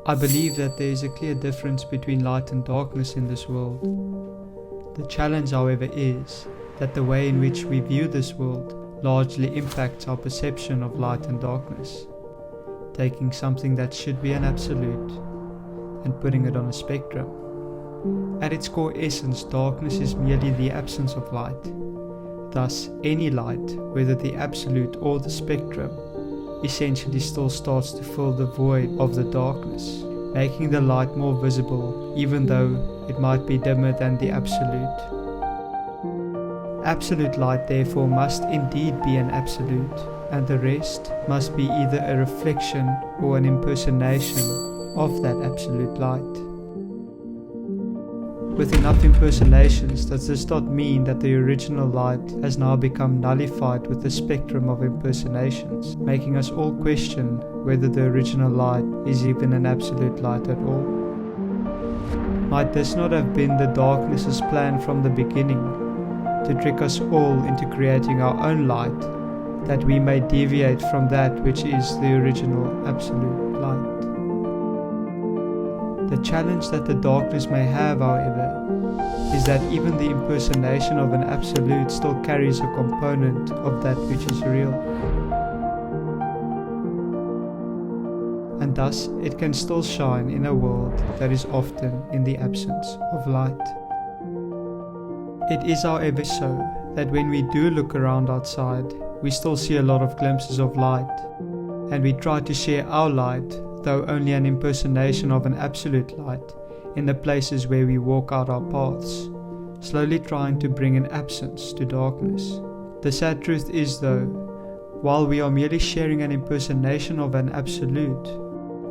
I believe that there is a clear difference between light and darkness in this world. The challenge, however, is that the way in which we view this world largely impacts our perception of light and darkness, taking something that should be an absolute and putting it on a spectrum. At its core essence, darkness is merely the absence of light. Thus, any light, whether the absolute or the spectrum, essentially still starts to fill the void of the darkness, making the light more visible, even though it might be dimmer than the absolute. Absolute light, therefore, must indeed be an absolute, and the rest must be either a reflection or an impersonation of that absolute light. With enough impersonations, does this not mean that the original light has now become nullified with the spectrum of impersonations, making us all question whether the original light is even an absolute light at all? Might this not have been the darkness's plan from the beginning, to trick us all into creating our own light, that we may deviate from that which is the original absolute light? The challenge that the darkness may have, however, is that even the impersonation of an absolute still carries a component of that which is real. And thus it can still shine in a world that is often in the absence of light. It is, however, so that when we do look around outside, we still see a lot of glimpses of light, and we try to share our light, though only an impersonation of an absolute light, in the places where we walk out our paths, slowly trying to bring an absence to darkness. The sad truth is, though, while we are merely sharing an impersonation of an absolute,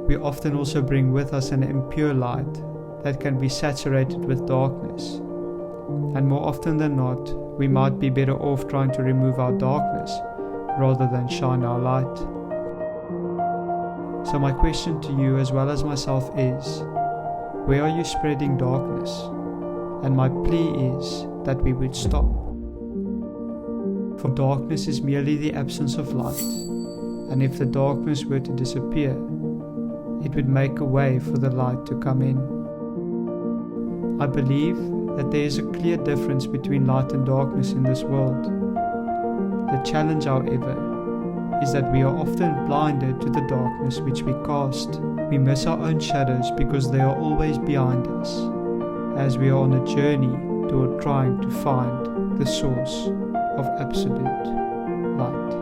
we often also bring with us an impure light that can be saturated with darkness. And more often than not, we might be better off trying to remove our darkness rather than shine our light. So my question to you as well as myself is, where are you spreading darkness? And my plea is that we would stop. For darkness is merely the absence of light, and if the darkness were to disappear, it would make a way for the light to come in. I believe that there is a clear difference between light and darkness in this world. The challenge, however, is that we are often blinded to the darkness which we cast. We miss our own shadows because they are always behind us, as we are on a journey toward trying to find the source of absolute light.